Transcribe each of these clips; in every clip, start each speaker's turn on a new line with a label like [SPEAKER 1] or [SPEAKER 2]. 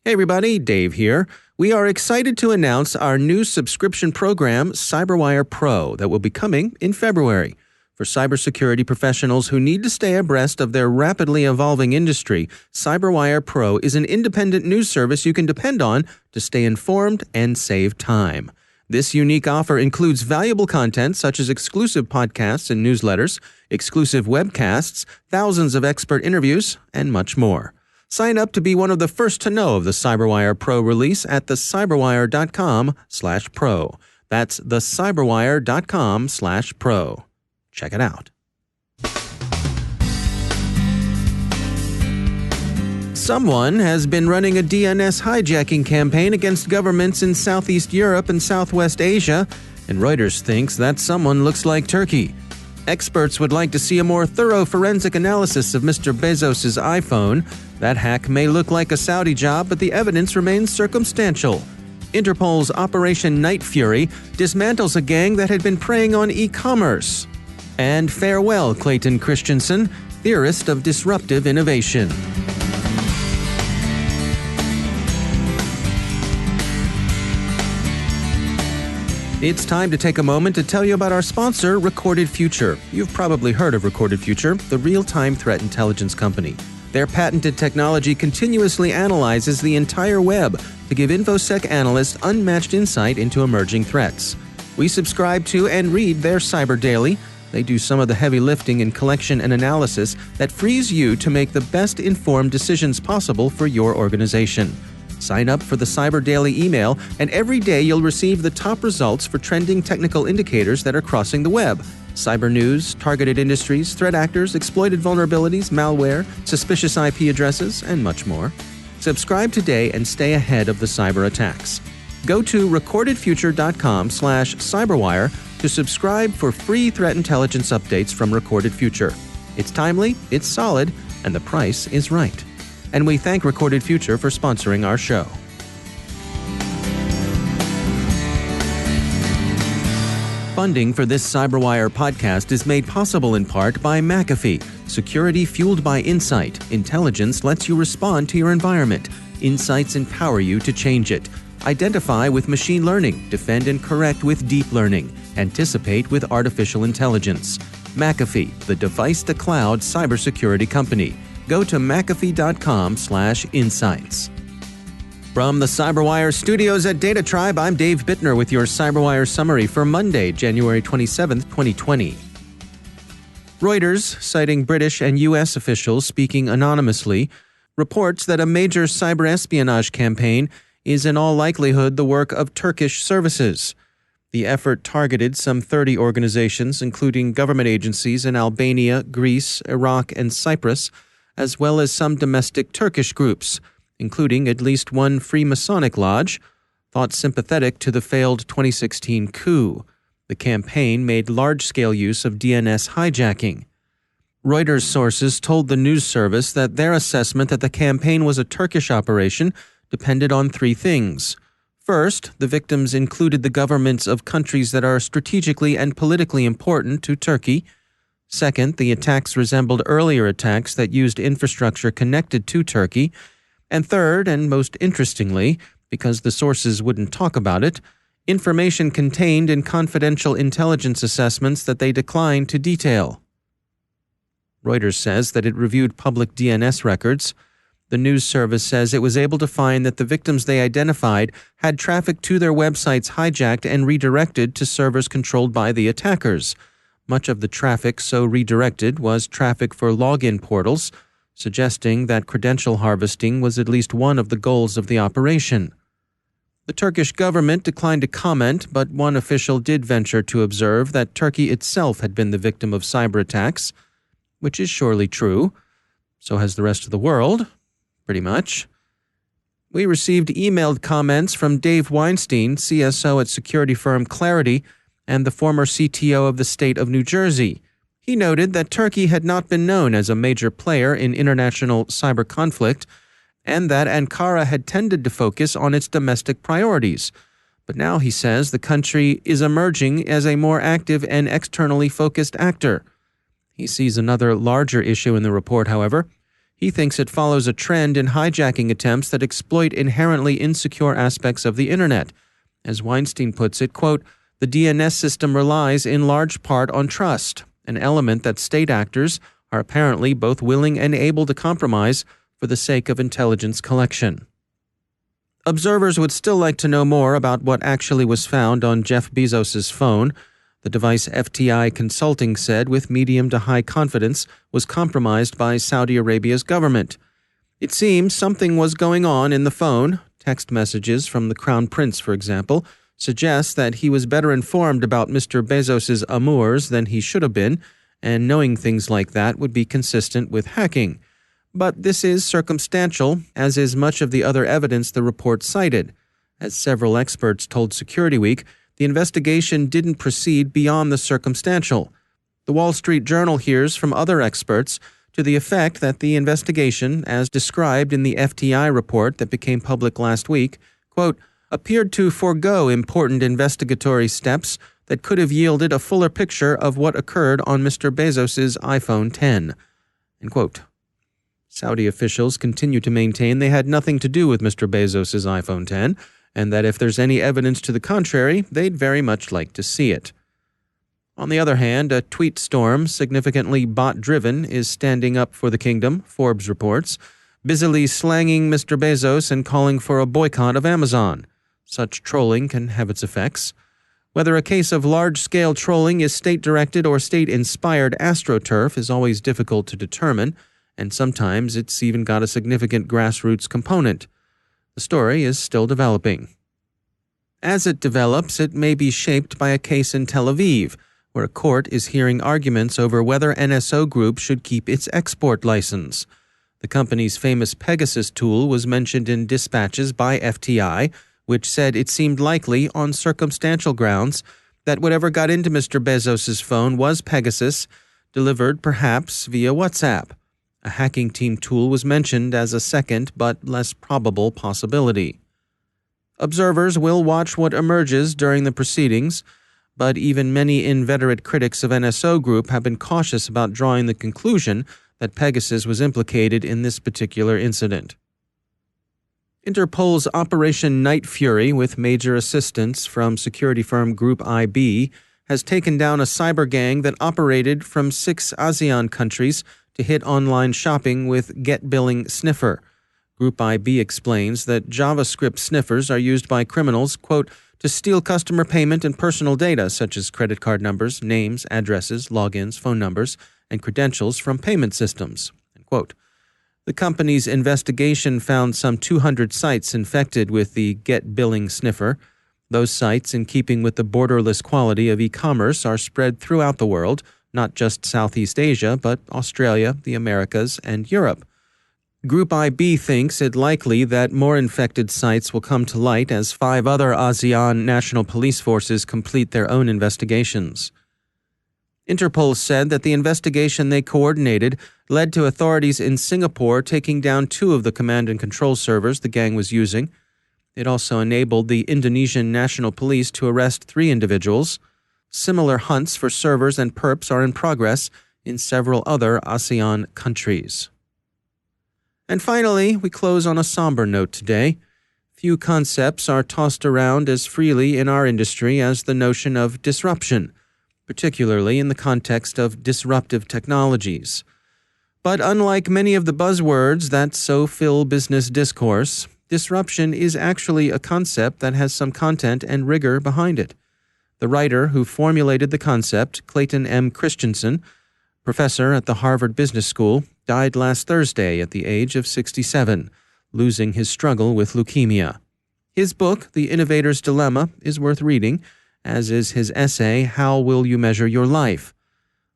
[SPEAKER 1] Hey everybody, Dave here. We are excited to announce our new subscription program, CyberWire Pro, that will be coming in February. For cybersecurity professionals who need to stay abreast of their rapidly evolving industry, CyberWire Pro is an independent news service you can depend on to stay informed and save time. This unique offer includes valuable content such as exclusive podcasts and newsletters, exclusive webcasts, thousands of expert interviews, and much more. Sign up to be one of the first to know of the CyberWire Pro release at thecyberwire.com/pro. That's thecyberwire.com/pro. Check it out. Someone has been running a DNS hijacking campaign against governments in Southeast Europe and Southwest Asia, and Reuters thinks that someone looks like Turkey. Experts would like to see a more thorough forensic analysis of Mr. Bezos' iPhone. That hack may look like a Saudi job, but the evidence remains circumstantial. Interpol's Operation Night Fury dismantles a gang that had been preying on e-commerce. And farewell, Clayton Christensen, theorist of disruptive innovation. It's time to take a moment to tell you about our sponsor, Recorded Future. You've probably heard of Recorded Future, the real-time threat intelligence company. Their patented technology continuously analyzes the entire web to give InfoSec analysts unmatched insight into emerging threats. We subscribe to and read their Cyber Daily. They do some of the heavy lifting in collection and analysis that frees you to make the best informed decisions possible for your organization. Sign up for the Cyber Daily email, and every day you'll receive the top results for trending technical indicators that are crossing the web. Cyber news, targeted industries, threat actors, exploited vulnerabilities, malware, suspicious IP addresses, and much more. Subscribe today and stay ahead of the cyber attacks. Go to recordedfuture.com/cyberwire to subscribe for free threat intelligence updates from Recorded Future. It's timely, it's solid, and the price is right. And we thank Recorded Future for sponsoring our show. Funding for this CyberWire podcast is made possible in part by McAfee. Security fueled by insight. Intelligence lets you respond to your environment. Insights empower you to change it. Identify with machine learning. Defend and correct with deep learning. Anticipate with artificial intelligence. McAfee, the device-to-cloud cybersecurity company. Go to mcafee.com/insights. From the CyberWire studios at Data Tribe, I'm Dave Bittner with your CyberWire summary for Monday, January 27, 2020. Reuters, citing British and U.S. officials speaking anonymously, reports that a major cyber espionage campaign is in all likelihood the work of Turkish services. The effort targeted some 30 organizations, including government agencies in Albania, Greece, Iraq, and Cyprus, as well as some domestic Turkish groups, including at least one Freemasonic lodge, thought sympathetic to the failed 2016 coup. The campaign made large-scale use of DNS hijacking. Reuters sources told the news service that their assessment that the campaign was a Turkish operation depended on three things. First, the victims included the governments of countries that are strategically and politically important to Turkey. Second, the attacks resembled earlier attacks that used infrastructure connected to Turkey. And third, and most interestingly, because the sources wouldn't talk about it, information contained in confidential intelligence assessments that they declined to detail. Reuters says that it reviewed public DNS records. The news service says it was able to find that the victims they identified had traffic to their websites hijacked and redirected to servers controlled by the attackers. Much of the traffic so redirected was traffic for login portals, suggesting that credential harvesting was at least one of the goals of the operation. The Turkish government declined to comment, but one official did venture to observe that Turkey itself had been the victim of cyber attacks, which is surely true. So has the rest of the world, pretty much. We received emailed comments from Dave Weinstein, CSO at security firm Clarity, and the former CTO of the state of New Jersey. He noted that Turkey had not been known as a major player in international cyber conflict, and that Ankara had tended to focus on its domestic priorities. But now, he says, the country is emerging as a more active and externally focused actor. He sees another larger issue in the report, however. He thinks it follows a trend in hijacking attempts that exploit inherently insecure aspects of the Internet. As Weinstein puts it, quote, "The DNS system relies in large part on trust, an element that state actors are apparently both willing and able to compromise for the sake of intelligence collection." Observers would still like to know more about what actually was found on Jeff Bezos' phone. The device FTI Consulting said with medium to high confidence was compromised by Saudi Arabia's government. It seems something was going on in the phone. Text messages from the Crown Prince, for example, suggest that he was better informed about Mr. Bezos' amours than he should have been, and knowing things like that would be consistent with hacking. But this is circumstantial, as is much of the other evidence the report cited. As several experts told Security Week, the investigation didn't proceed beyond the circumstantial. The Wall Street Journal hears from other experts to the effect that the investigation, as described in the FTI report that became public last week, quote, appeared to forego important investigatory steps that could have yielded a fuller picture of what occurred on Mr. Bezos' iPhone X. End quote. Saudi officials continue to maintain they had nothing to do with Mr. Bezos' iPhone X, and that if there's any evidence to the contrary, they'd very much like to see it. On the other hand, a tweet storm, significantly bot-driven, is standing up for the kingdom, Forbes reports, busily slanging Mr. Bezos and calling for a boycott of Amazon. Such trolling can have its effects. Whether a case of large-scale trolling is state-directed or state-inspired astroturf is always difficult to determine, and sometimes it's even got a significant grassroots component. The story is still developing. As it develops, it may be shaped by a case in Tel Aviv, where a court is hearing arguments over whether NSO Group should keep its export license. The company's famous Pegasus tool was mentioned in dispatches by FTI, which said it seemed likely, on circumstantial grounds, that whatever got into Mr. Bezos' phone was Pegasus, delivered perhaps via WhatsApp. A hacking team tool was mentioned as a second but less probable possibility. Observers will watch what emerges during the proceedings, but even many inveterate critics of NSO Group have been cautious about drawing the conclusion that Pegasus was implicated in this particular incident. Interpol's Operation Night Fury, with major assistance from security firm Group IB, has taken down a cyber gang that operated from 6 ASEAN countries to hit online shopping with get-billing sniffer. Group IB explains that JavaScript sniffers are used by criminals, quote, to steal customer payment and personal data such as credit card numbers, names, addresses, logins, phone numbers, and credentials from payment systems, end quote. The company's investigation found some 200 sites infected with the get-billing sniffer. Those sites, in keeping with the borderless quality of e-commerce, are spread throughout the world, not just Southeast Asia, but Australia, the Americas, and Europe. Group IB thinks it likely that more infected sites will come to light as 5 other ASEAN national police forces complete their own investigations. Interpol said that the investigation they coordinated led to authorities in Singapore taking down 2 of the command and control servers the gang was using. It also enabled the Indonesian National Police to arrest 3 individuals. Similar hunts for servers and perps are in progress in several other ASEAN countries. And finally, we close on a somber note today. Few concepts are tossed around as freely in our industry as the notion of disruption, particularly in the context of disruptive technologies. But unlike many of the buzzwords that so fill business discourse, disruption is actually a concept that has some content and rigor behind it. The writer who formulated the concept, Clayton M. Christensen, professor at the Harvard Business School, died last Thursday at the age of 67, losing his struggle with leukemia. His book, The Innovator's Dilemma, is worth reading, as is his essay, How Will You Measure Your Life?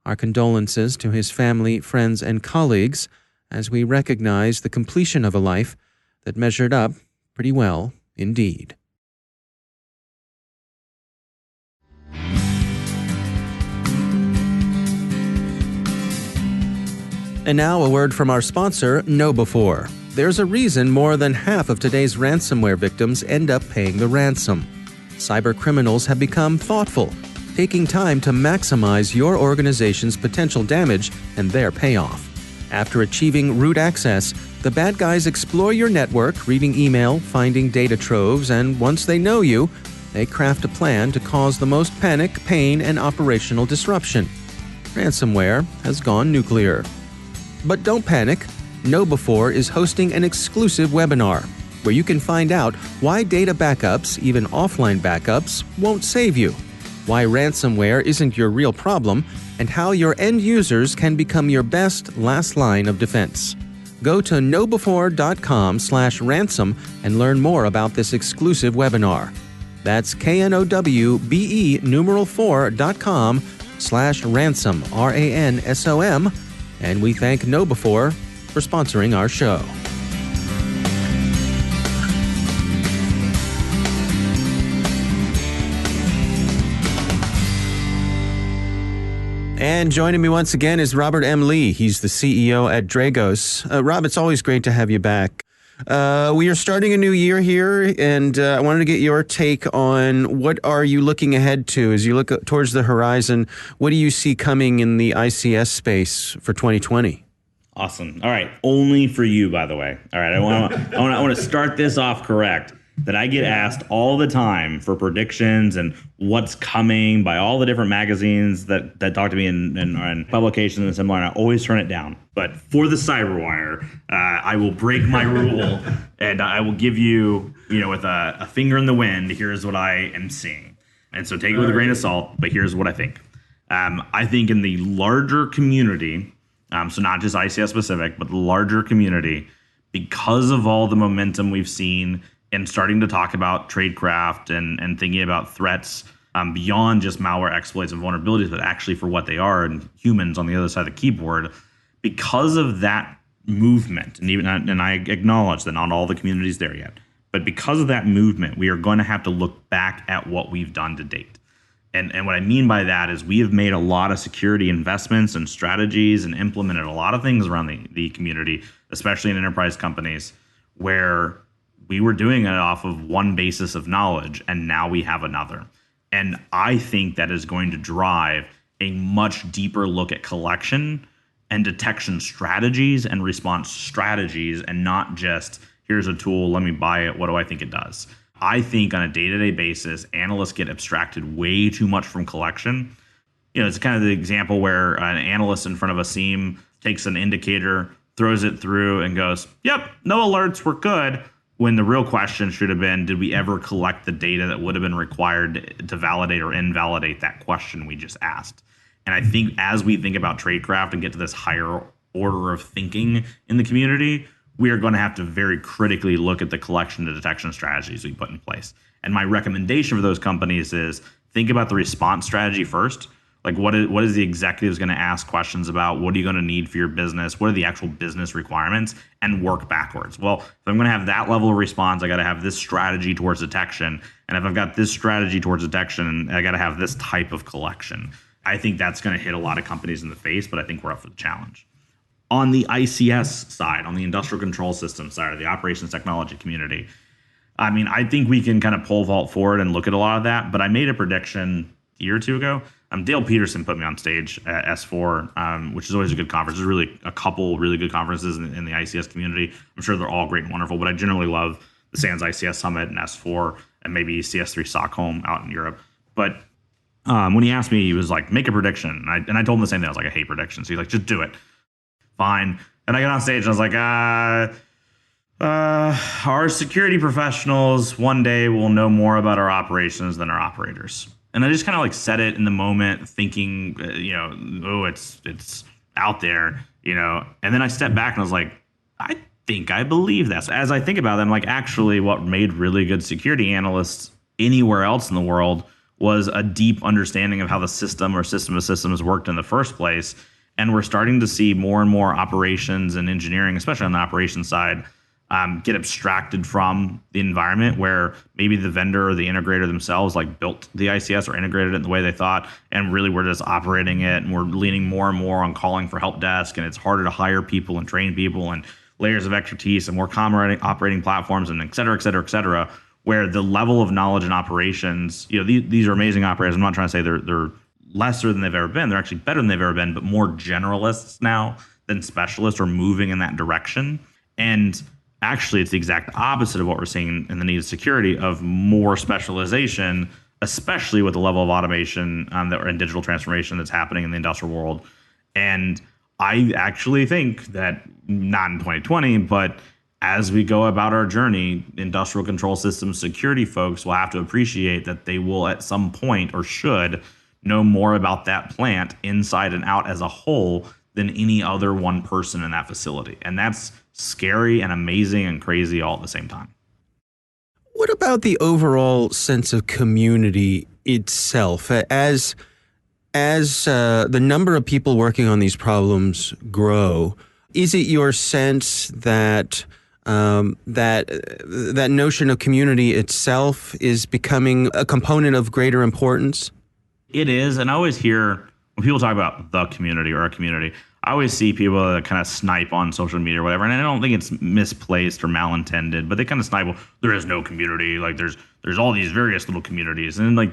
[SPEAKER 1] Our condolences to his family, friends, and colleagues as we recognize the completion of a life that measured up pretty well indeed. And now a word from our sponsor, KnowBe4. There's a reason more than half of today's ransomware victims end up paying the ransom. Cyber criminals have become thoughtful, taking time to maximize your organization's potential damage and their payoff. After achieving root access, the bad guys explore your network, reading email, finding data troves, and once they know you, they craft a plan to cause the most panic, pain, and operational disruption. Ransomware has gone nuclear. But don't panic. KnowBe4 is hosting an exclusive webinar where you can find out why data backups, even offline backups, won't save you, why ransomware isn't your real problem, and how your end users can become your best last line of defense. Go to knowbe4.com/ransom and learn more about this exclusive webinar. That's knowbe4.com/ransom, RANSOM, and we thank KnowBe4 for sponsoring our show. And joining me once again is Robert M. Lee. He's the CEO at Dragos. Rob, it's always great to have you back. We are starting a new year here, and I wanted to get your take on what are you looking ahead to as you look towards the horizon. What do you see coming in the ICS space for 2020?
[SPEAKER 2] Awesome. All right. Only for you, by the way. All right. I want to start this off correct. That I get asked all the time for predictions and what's coming by all the different magazines that talk to me and publications and similar, and I always turn it down. But for the CyberWire, I will break my rule and I will give you, with a finger in the wind, here's what I am seeing. And so take it with a grain of salt, but here's what I think. I think in the larger community, so not just ICS specific, but the larger community, because of all the momentum we've seen and starting to talk about tradecraft and thinking about threats beyond just malware exploits and vulnerabilities, but actually for what they are and humans on the other side of the keyboard. Because of that movement, and I acknowledge that not all the community is there yet, but because of that movement, we are going to have to look back at what we've done to date. And what I mean by that is we have made a lot of security investments and strategies and implemented a lot of things around the community, especially in enterprise companies, where we were doing it off of one basis of knowledge, and now we have another. And I think that is going to drive a much deeper look at collection and detection strategies and response strategies, and not just, here's a tool, let me buy it, what do I think it does? I think on a day-to-day basis, analysts get abstracted way too much from collection. It's kind of the example where an analyst in front of a SIEM takes an indicator, throws it through, and goes, yep, no alerts, we're good. When the real question should have been, did we ever collect the data that would have been required to validate or invalidate that question we just asked? And I think as we think about tradecraft and get to this higher order of thinking in the community, we are going to have to very critically look at the collection and detection strategies we put in place. And my recommendation for those companies is think about the response strategy first. Like what is the executives going to ask questions about? What are you going to need for your business? What are the actual business requirements? And work backwards. Well, if I'm going to have that level of response, I got to have this strategy towards detection. And if I've got this strategy towards detection, I got to have this type of collection. I think that's going to hit a lot of companies in the face, but I think we're up for the challenge. On the ICS side, on the industrial control system side of the operations technology community, I think we can kind of pole vault forward and look at a lot of that. But I made a prediction a year or two ago. Dale Peterson put me on stage at S4, which is always a good conference. There's really a couple really good conferences in the ICS community. I'm sure they're all great and wonderful, but I generally love the SANS ICS Summit and S4 and maybe CS3 Stockholm out in Europe. But when he asked me, he was like, make a prediction. And I told him the same thing. I was like, I hate predictions. So he's like, just do it. Fine. And I got on stage and I was like, our security professionals one day will know more about our operations than our operators. And I just kind of said it in the moment, thinking, it's out there, And then I stepped back and I was like, I think I believe that. So as I think about it, I'm like, actually, what made really good security analysts anywhere else in the world was a deep understanding of how the system or system of systems worked in the first place. And we're starting to see more and more operations and engineering, especially on the operations side, get abstracted from the environment where maybe the vendor or the integrator themselves built the ICS or integrated it in the way they thought, and really we're just operating it, and we're leaning more and more on calling for help desk, and it's harder to hire people and train people and layers of expertise and more common operating platforms and et cetera, where the level of knowledge and operations, these are amazing operators. I'm not trying to say they're lesser than they've ever been. They're actually better than they've ever been, but more generalists now than specialists are moving in that direction. And actually, it's the exact opposite of what we're seeing in the need of security of more specialization, especially with the level of automation and digital transformation that's happening in the industrial world. And I actually think that, not in 2020, but as we go about our journey, industrial control systems security folks will have to appreciate that they will at some point, or should, know more about that plant inside and out as a whole than any other one person in that facility. And that's scary and amazing and crazy all at the same time.
[SPEAKER 1] What about the overall sense of community itself? As the number of people working on these problems grow, is it your sense that that notion of community itself is becoming a component of greater importance?
[SPEAKER 2] It is, and I always hear when people talk about the community or a community, I always see people that kind of snipe on social media or whatever, and I don't think it's misplaced or malintended, but they kind of snipe, well, there is no community, like there's all these various little communities, and like,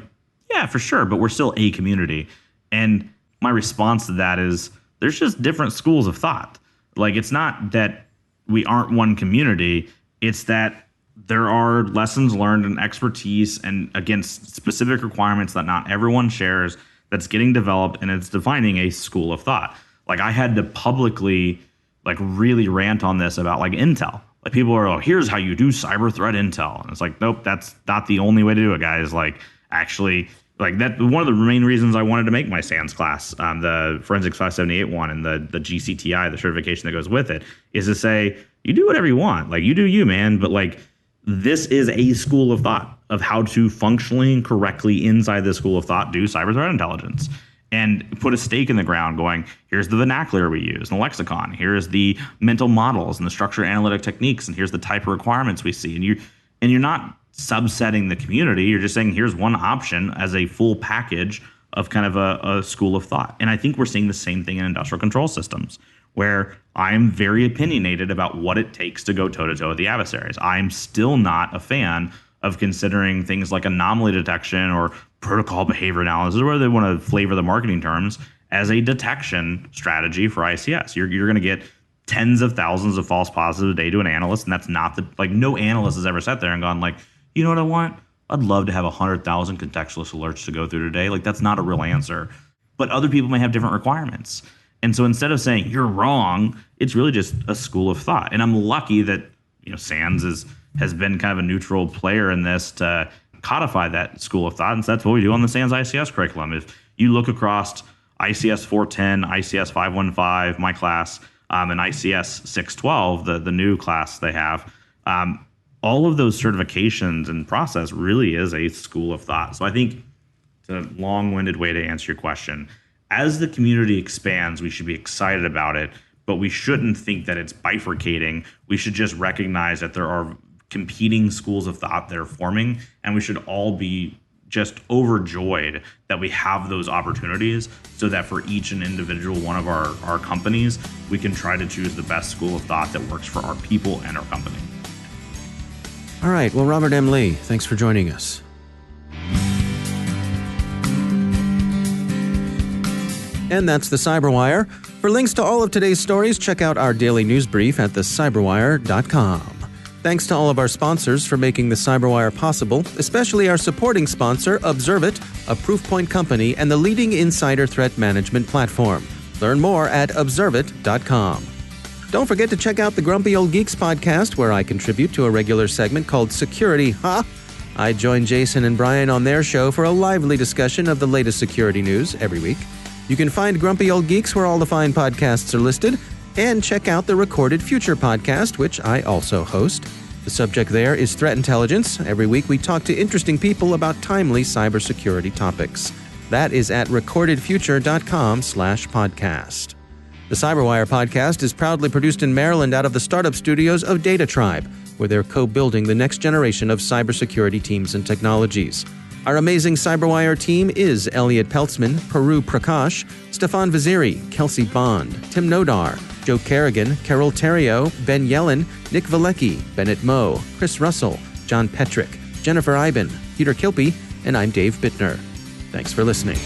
[SPEAKER 2] yeah, for sure, but we're still a community. And my response to that is there's just different schools of thought. Like, it's not that we aren't one community, it's that there are lessons learned and expertise and against specific requirements that not everyone shares that's getting developed, and it's defining a school of thought. Like, I had to publicly like really rant on this about like Intel. Like, people are, oh, here's how you do cyber threat intel. And it's like, nope, that's not the only way to do it, guys. Like, actually, like that, one of the main reasons I wanted to make my SANS class, the Forensics 578 one and the GCTI, the certification that goes with it, is to say, you do whatever you want. Like, you do you, man. But like, this is a school of thought of how to functionally and correctly inside this school of thought do cyber threat intelligence. And put a stake in the ground going, here's the vernacular we use and the lexicon. Here's the mental models and the structured analytic techniques. And here's the type of requirements we see. And you're not subsetting the community. You're just saying, here's one option as a full package of kind of a school of thought. And I think we're seeing the same thing in industrial control systems, where I'm very opinionated about what it takes to go toe-to-toe with the adversaries. I'm still not a fan of considering things like anomaly detection or protocol behavior analysis, or they want to flavor the marketing terms, as a detection strategy for ICS. You're going to get tens of thousands of false positives a day to an analyst, and that's not no analyst has ever sat there and gone like, you know what I want? I'd love to have 100,000 contextualist alerts to go through today. Like, that's not a real answer. But other people may have different requirements. And so instead of saying you're wrong, it's really just a school of thought. And I'm lucky that, SANS has been kind of a neutral player in this to codify that school of thought. And so that's what we do on the SANS ICS curriculum. If you look across ICS 410, ICS 515, my class, and ICS 612, the new class they have, all of those certifications and process really is a school of thought. So I think it's a long-winded way to answer your question. As the community expands, we should be excited about it, but we shouldn't think that it's bifurcating. We should just recognize that there are competing schools of thought that are forming, and we should all be just overjoyed that we have those opportunities, so that for each and individual one of our companies, we can try to choose the best school of thought that works for our people and our company.
[SPEAKER 1] All right. Well, Robert M. Lee, thanks for joining us. And that's the CyberWire. For links to all of today's stories, check out our daily news brief at thecyberwire.com. Thanks to all of our sponsors for making the CyberWire possible, especially our supporting sponsor, Observit, a Proofpoint company and the leading insider threat management platform. Learn more at observit.com. Don't forget to check out the Grumpy Old Geeks podcast, where I contribute to a regular segment called Security, Huh? I join Jason and Brian on their show for a lively discussion of the latest security news every week. You can find Grumpy Old Geeks where all the fine podcasts are listed, and check out the Recorded Future podcast, which I also host. The subject there is threat intelligence. Every week we talk to interesting people about timely cybersecurity topics. That is at recordedfuture.com/podcast. The CyberWire podcast is proudly produced in Maryland out of the startup studios of Data Tribe, where they're co-building the next generation of cybersecurity teams and technologies. Our amazing CyberWire team is Elliot Peltzman, Peru Prakash, Stefan Vaziri, Kelsey Bond, Tim Nodar, Joe Kerrigan, Carol Terrio, Ben Yellen, Nick Valecki, Bennett Moe, Chris Russell, John Petrick, Jennifer Iben, Peter Kilpie, and I'm Dave Bittner. Thanks for listening.